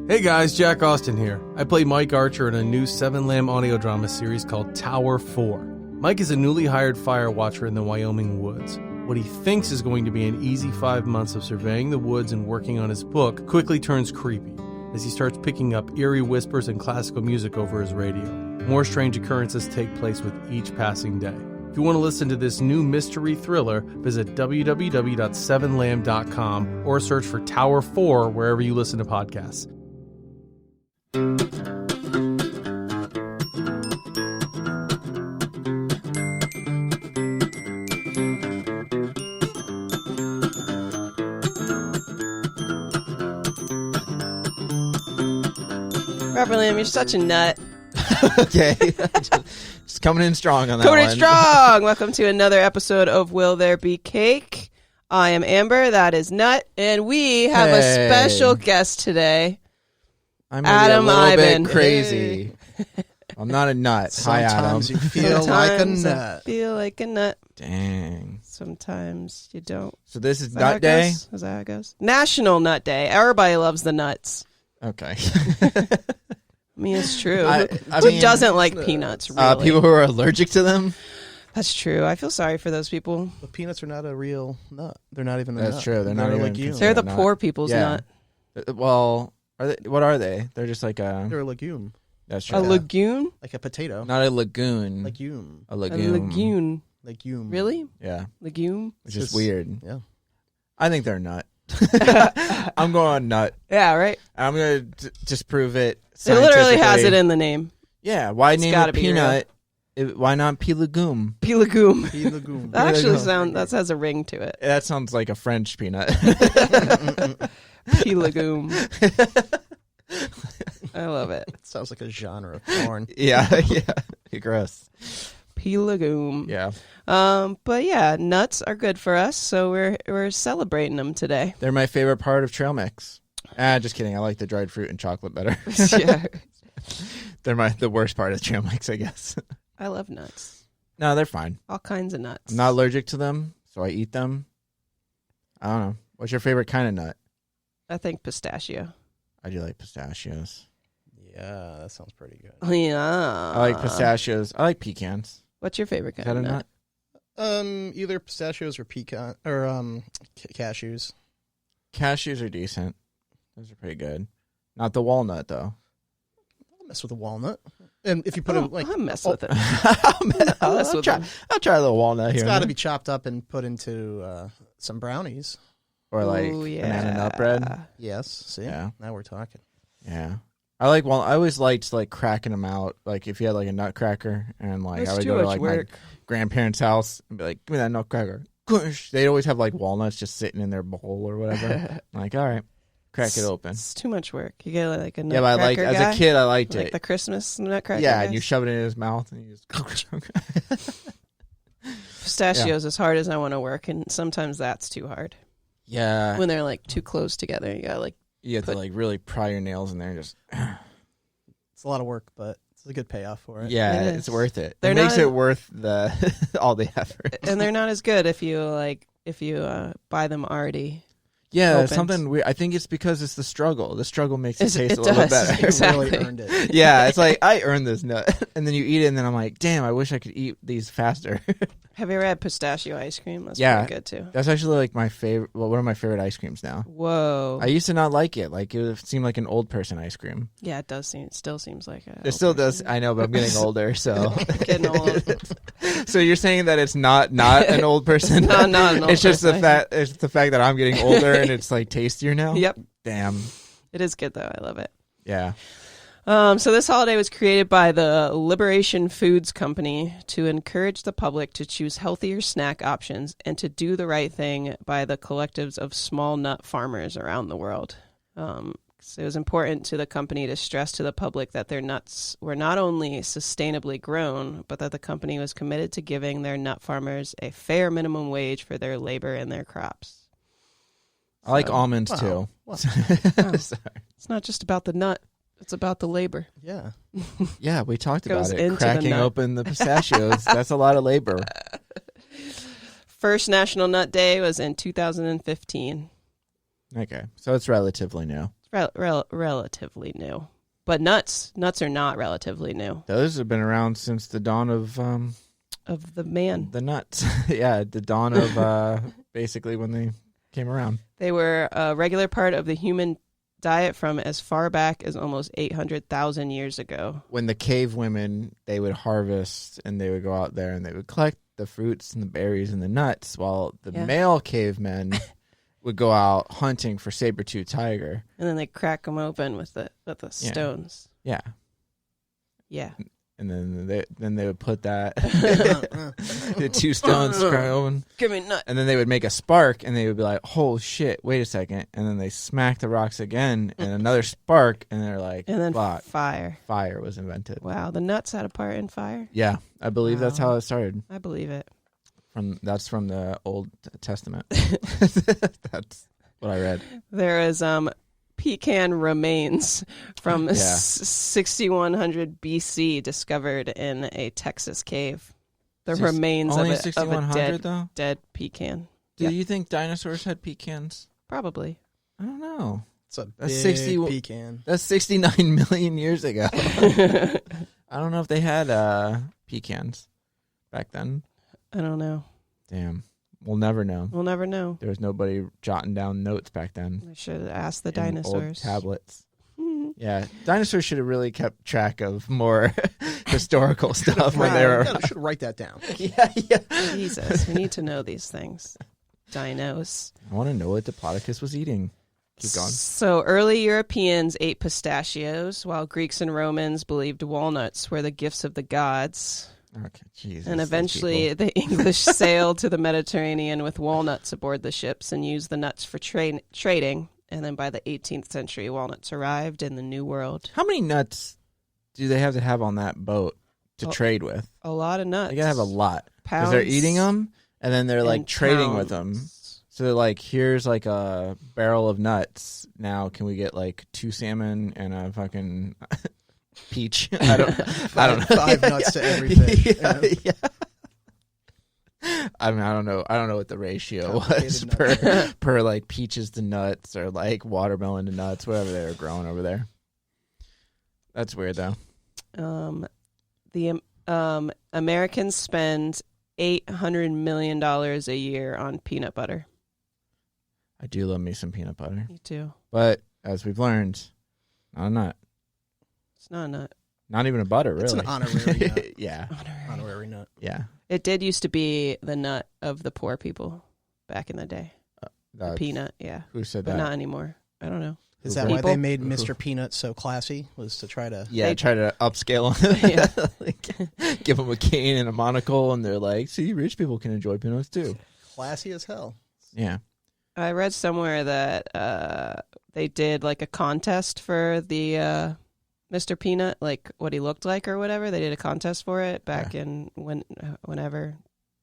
Hey guys, Jack Austin here. I play Mike Archer in a new 7-Lamb audio drama series called Tower 4. Mike is a newly hired fire watcher in the Wyoming woods. What he thinks is going to be an easy 5 months of surveying the woods and working on his book quickly turns creepy as he starts picking up eerie whispers and classical music over his radio. More strange occurrences take place with each passing day. If you want to listen to this new mystery thriller, visit www.7lamb.com or search for Tower 4 wherever you listen to podcasts. Robert Lamb, you're such a nut. Okay. Just coming in strong on that Coming one. in strong! Welcome to another episode of Will There Be Cake? I am Amber, that is Nut, and we have a special guest today. I'm Adam maybe a little Ivan. bit crazy. I'm not a nut. Hi, Adam. Sometimes you feel like a Sometimes I nut. feel like a nut. Dang. Sometimes you don't. So this is Is that how Nut it Day? goes? Is that how it goes? National Nut Day. Everybody loves the nuts. Okay. I mean, it's true. I Who mean, doesn't like peanuts, really? people who are allergic to them? That's true. I feel sorry for those people. But peanuts are not a real nut. They're not even a That's nut. true. They're not a even legume. considered- They're the not. poor people's Yeah. nut. Well, are they? What are they? They're just like a... They're a legume. That's true. A lagoon? Like a potato. Not a lagoon. Legume. A A legume. lagoon. Legume. Really? Yeah. Legume? Which is Just- weird. Yeah. I think they're nut. I'm going nut. Yeah, right? I'm going to just prove it. It literally has scientifically. it in the name. Yeah, why It's name gotta it be peanut? Why not pea legume? P legume. Pea legume. That actually Legume. that has a ring to it. That sounds like a French peanut. P legume. I love it. Sounds like a genre of porn. yeah, yeah. Gross. P legume. Yeah. But yeah, nuts are good for us, so we're celebrating them today. They're my favorite part of trail mix. Just kidding. I like the dried fruit and chocolate better. Yeah. They're the worst part of trail mix, I guess. I love nuts. No, they're fine. All kinds of nuts. I'm not allergic to them, so I eat them. I don't know. What's your favorite kind of nut? I think pistachio. I do like pistachios. Yeah, that sounds pretty good. Yeah. I like pistachios. I like pecans. What's your favorite Is kind that a of nut? Either pistachios or pecan or cashews. Cashews are decent. Those are pretty good. Not the walnut, though. I'll mess with a walnut. And if you put it like, I'll mess with it. I'll mess with them. I'll try the walnut it's here. got to be chopped up and put into some brownies. Or like Ooh, banana nut bread. Yes. See? Yeah. Now we're talking. Yeah. I like I always liked like cracking them out. Like if you had like a nutcracker and like That's I would too go to much like work. my grandparents' house and be like, give me that nutcracker. Gush. They'd always have like walnuts just sitting in their bowl or whatever. I'm like, all right, crack it open. It's too much work. You get like a Yeah, but I like nutcracker as guy, a kid I liked like it. the Christmas nutcracker. Yeah, guys. and you shove it in his mouth and you just Pistachios as hard as I want to work, and sometimes that's too hard Yeah. when they're like too close together. You gotta like You have to like really pry your nails in there and just It's a lot of work, but it's a good payoff for it. yeah, It it's is. worth it. They're It makes not- it worth the all the effort. and they're not as good if you buy them already. Yeah, opened. something weird. I think it's because it's the struggle. The struggle makes it It taste a little does. better. You Exactly. really earned it. Yeah, it's like I earned this nut, and then you eat it, and then I'm like, damn, I wish I could eat these faster. Have you ever had pistachio ice cream? That's Yeah. pretty good too. That's actually like my favorite. Well, one of my favorite ice creams now. Whoa. I used to not like it. Like it seemed like an old person ice cream. Yeah, it still seems like a It still does. I know, but I'm getting older, so. Getting old. So you're saying that it's not an old person? No, not an old It's just the person. fact. It's the fact that I'm getting older and it's like tastier now. Yep. Damn. It is good though. I love it. Yeah. So this holiday was created by the Liberation Foods Company to encourage the public to choose healthier snack options and to do the right thing by the collectives of small nut farmers around the world. So it was important to the company to stress to the public that their nuts were not only sustainably grown, but that the company was committed to giving their nut farmers a fair minimum wage for their labor and their crops. I like So- almonds Wow. too. Wow. Sorry. It's not just about the nut. It's about the labor. Yeah. Yeah, we talked Goes about it. into the Cracking nut. open the pistachios. That's a lot of labor. First National Nut Day was in 2015. Okay, so it's relatively new. Relatively new. But nuts are not relatively new. Those have been around since the dawn of the man. the nuts. Yeah, the dawn of basically when they came around. They were a regular part of the human diet from as far back as almost 800,000 years ago. When the cave women, they would harvest and they would go out there and they would collect the fruits and the berries and the nuts, while the male cavemen would go out hunting for saber-tooth tiger. And then they crack them open with the stones. Yeah. Yeah. And then they would put that the 2 stones crack open. Give me a nut. And then they would make a spark and they would be like, "Oh shit, wait a second." And then they smack the rocks again and another spark and they're like, And then "Fuck." fire. Fire was invented. Wow, the nuts had a part in fire? Yeah, I believe that's how it started. I believe it. That's from the Old Testament. That's what I read. There is pecan remains from 6100 BC discovered in a Texas cave. The remains only of a 6100 dead pecan. Do you think dinosaurs had pecans? Probably. I don't know. It's a That's big 60 pecan. That's 69 million years ago. I don't know if they had pecans back then. I don't know. Damn. We'll never know. We'll never know. There was nobody jotting down notes back then. I should have asked the in old dinosaurs. tablets. Yeah, dinosaurs should have really kept track of more historical stuff when they were I should write that down. Yeah. Jesus, we need to know these things. Dinos. I want to know what Diplodocus was eating. Keep going. So early Europeans ate pistachios, while Greeks and Romans believed walnuts were the gifts of the gods. Okay, Jesus. And those eventually people. the English sailed to the Mediterranean with walnuts aboard the ships and used the nuts for trading. And then by the 18th century, walnuts arrived in the New World. How many nuts do they have to have on that boat to trade with? A lot of nuts. They gotta have a lot. Because Pounds they're eating them, and then they're like and trading with them. pounds. So they're like, here's like a barrel of nuts. Now can we get like 2 salmon and a fucking peach? I don't know. 5 nuts to every fish. Yeah. I mean, I don't know what the ratio was Complicated per like peaches to nuts or like watermelon to nuts, whatever they were growing over there. That's weird though. The Americans spend $800 million a year on peanut butter. I do love me some peanut butter, Me too. but as we've learned, not a nut, It's not a nut. not even a butter, really. It's an honorary nut. Yeah, Honorary nut. yeah. It did used to be the nut of the poor people back in the day. The peanut, yeah. Who said But that? not anymore. I don't know. Is that why People? they made Mr. Peanut so classy? Was to try to... Yeah, They- try to upscale them. Yeah. Like, give them a cane and a monocle, and they're like, "See, rich people can enjoy peanuts too." Classy as hell. Yeah. I read somewhere that they did like a contest for the Mr. Peanut, like what he looked like or whatever. They did a contest for it back in whenever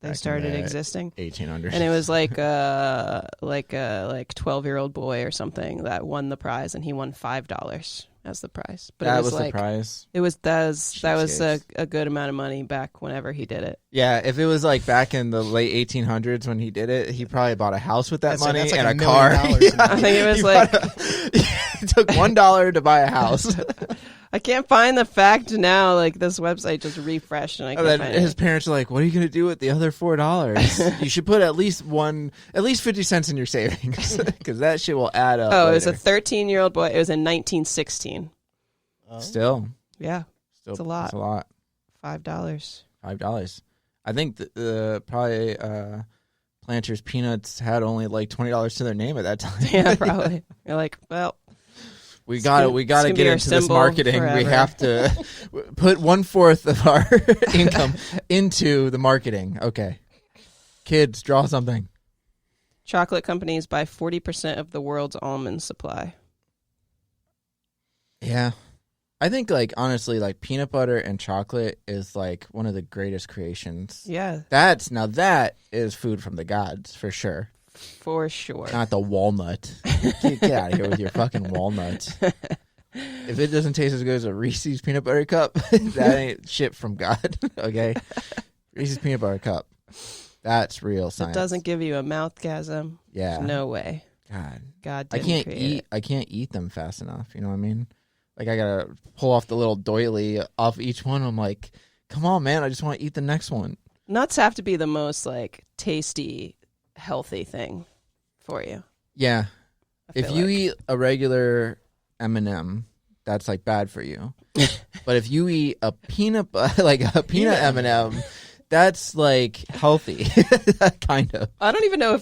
they Back in started the existing. 1800s. And it was like a 12-year-old boy or something that won the prize, and he won $5 as the prize. But that it was was like the prize. that was Cheapskates. a good amount of money back whenever he did it. Yeah, if it was like back in the late 1800s when he did it, he probably bought a house with that That's like- money that's like and $1 a car. million now. I think it was He like it took $1 to buy a house. I can't find the fact now. Like this website just refreshed, and I And can't then find his it. parents are like, "What are you going to do with the other $4? You should put at least 50 cents in your savings because that shit will add up." Oh, it was a later. 13-year-old boy. It was in 1916. Still Yeah, it's a lot. It's a lot. $5. $5. I think probably Planters Peanuts had only like $20 to their name at that time. Yeah, probably. You're like, well, We It's got gonna- we it's got to gonna be get our into this symbol marketing. We forever. have to put 1/4 of our income into the marketing. Okay, kids, draw something. chocolate companies buy 40% of the world's almond supply. Yeah, I think like honestly, like peanut butter and chocolate is like one of the greatest creations. Yeah, That is food from the gods for sure. for sure. Not the walnut. Get out of here with your fucking walnut. If it doesn't taste as good as a Reese's peanut butter cup, that ain't shit from God. Okay, Reese's peanut butter cup. That's real If science. it doesn't give you a mouthgasm, Yeah. no way. God, God I didn't create it. I can't eat them fast enough. You know what I mean? Like I gotta pull off the little doily off each one. I'm like, come on, man! I just want to eat the next one. Nuts have to be the most like tasty, healthy thing for you. Yeah. I If feel you like. eat a regular M&M, that's like bad for you. But if you eat a peanut M&M, that's like healthy, kind of. I don't even know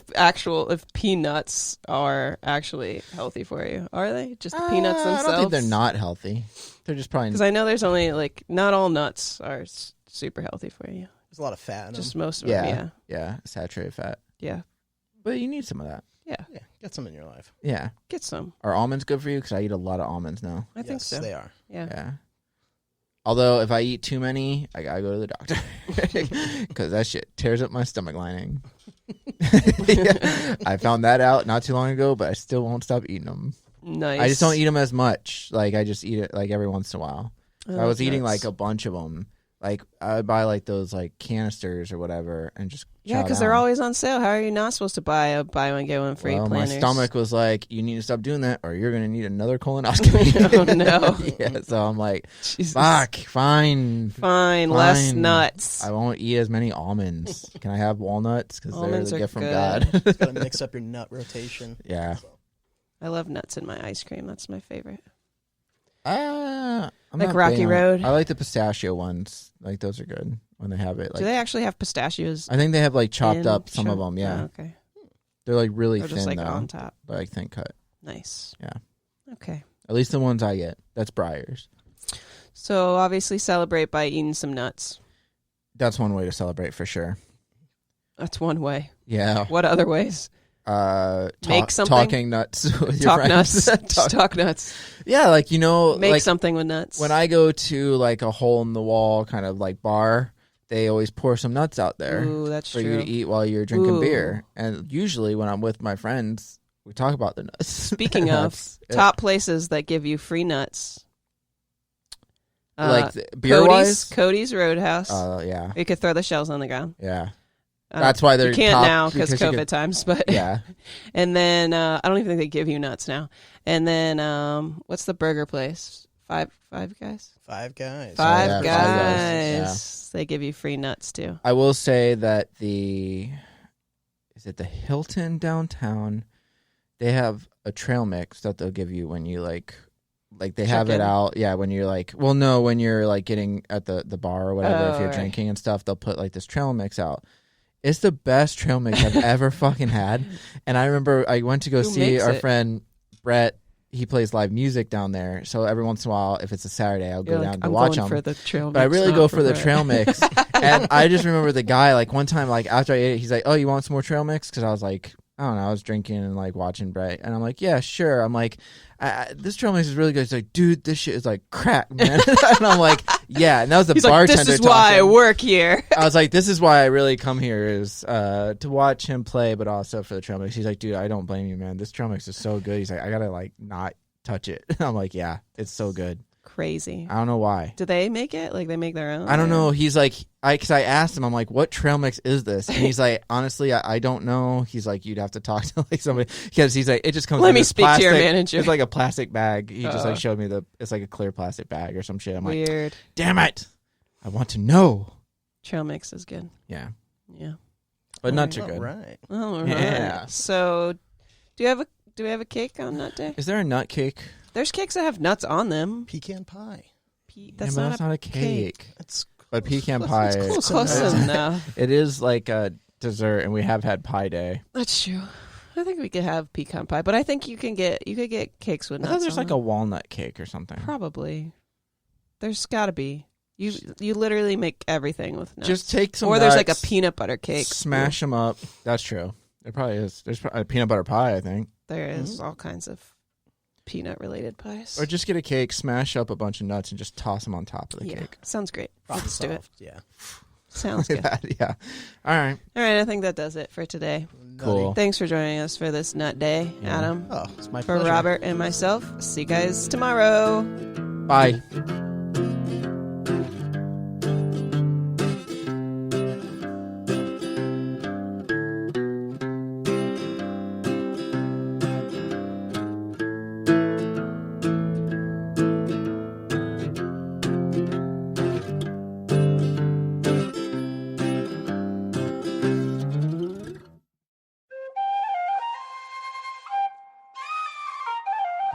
if peanuts are actually healthy for you. Are they? Just the peanuts themselves? I don't think they're not healthy. They're just probably Because I know there's only like not all nuts are super healthy for you. There's a lot of fat in Just them. most of them. yeah, saturated fat. Yeah. But you need some of that. Yeah. Yeah, get some in your life. Yeah. Get some. Are almonds good for you? Because I eat a lot of almonds now. I think Yes, so. they are. Yeah. Yeah. Although if I eat too many, I gotta go to the doctor because that shit tears up my stomach lining. I found that out not too long ago, but I still won't stop eating them. Nice. I just don't eat them as much. Like I just eat it like every once in a while. So I was eating like a bunch of them. Like I would buy like those like canisters or whatever and just Yeah, because they're always on sale. How are you not supposed to buy a buy one get one free well, planners? my stomach was like, you need to stop doing that or you're gonna need another colonoscopy. Oh, no. Yeah, so I'm like, Jesus. fuck, fine. Fine, less Fine. nuts. I won't eat as many almonds. Can I have walnuts? Because they're Almonds the are gift from good. God. Just gotta mix up your nut rotation. Yeah. I love nuts in my ice cream. That's my favorite. I'm Like not Rocky big on it. Road? I like the pistachio ones. Like those are good when they have it. Like Do they actually have pistachios? I think they have like chopped in? up some of Sure. them. Yeah, Oh, okay. they're like really Or thin just like though, on top. like thin cut. Nice. Yeah. Okay. At least the ones I get. That's Breyers. So obviously celebrate by eating some nuts. That's one way to celebrate for sure. That's one way. Yeah. What other ways? Make something? talking nuts with your Talk friends. nuts. Just talk nuts. Yeah, like Make like something with nuts. when I go to like a hole in the wall kind of like bar, they always pour some nuts out there Ooh, that's for true. you to eat while you're drinking Ooh. beer. And usually when I'm with my friends, we talk about the nuts. Speaking of That's- top places that give you free nuts. like beer wise. Cody's Roadhouse. Yeah, You could throw the shells on the ground. yeah. That's why they're You can't top, now because you COVID could- times, but Yeah, and then I don't even think they give you nuts now. And then what's the burger place? Five Guys. Five Guys. Five yeah, Five Guys. Guys, They give you free nuts too. I will say that is it the Hilton downtown? They have a trail mix that they'll give you when you like they have Check it in. out. Yeah, when you're like, well, no, when you're like getting at the bar or whatever, if Oh, you're right. drinking and stuff, they'll put like this trail mix out. It's the best trail mix I've ever fucking had. And I remember I went to go Who see makes our it? friend Brett. He plays live music down there. So every once in a while, if it's a Saturday, I'll go You're down like, to I'm watch going him. for the trail But I mix, really not go for the bread. trail mix. And I just remember the guy, like one time, like after I ate it, he's like, "Oh, you want some more trail mix?" Because I was like, I don't know, I was drinking and like watching Brett. And I'm like, "Yeah, sure." I'm like, this trail mix is really good. He's like, "Dude, this shit is like crack, man." And I'm like, "Yeah." And that was the He's like, bartender this is why I talking. work here. I was like, this is why I really come here is to watch him play, but also for the trail mix. He's like, "Dude, I don't blame you, man. This trail mix is so good." He's like, "I gotta like not touch it." I'm like, "Yeah, it's so good." Crazy. I don't know why. Do they make it? Like they make their own? I don't or- know. He's like, because I asked him, I'm like, "What trail mix is this?" And he's like, "Honestly, I don't know." He's like, "You'd have to talk to like somebody," because he's like, "It just comes." Let in me this speak to your plastic- manager. It's like a plastic bag. He just Uh. like showed me it's like a clear plastic bag or some shit. I'm like, Weird. "Damn it, I want to know." Trail mix is good. Yeah, Yeah. but nuts are All good. right. All right. Yeah. So, do we have a cake on Nut Day? Is there a nut cake? There's cakes that have nuts on them. Pecan pie. That's Yeah, but not that's a not a cake. That's But pecan close- pie, it's close enough. enough. it is like a dessert, and we have had pie day. That's true. I think we could have pecan pie, but I think you could get cakes with I nuts. thought there's on like them. a walnut cake or something. Probably. There's got to be. You literally make everything with nuts. Just take some or there's like a nuts, peanut butter cake. smash them up. That's true. There probably is. There's probably a peanut butter pie, I think. There is all kinds of peanut related pies. Or just get a cake, smash up a bunch of nuts, and just toss them on top of the yeah, cake. sounds great. problem Let's do it. solved. Yeah. Sounds Like good. that, yeah. All right. All right, I think that does it for today. Cool. Thanks for joining us for this Nut Day, Yeah. Adam. Oh, it's my For pleasure. Robert and myself, see you guys tomorrow. Bye.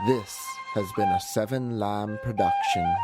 This has been a Seven Lamb production.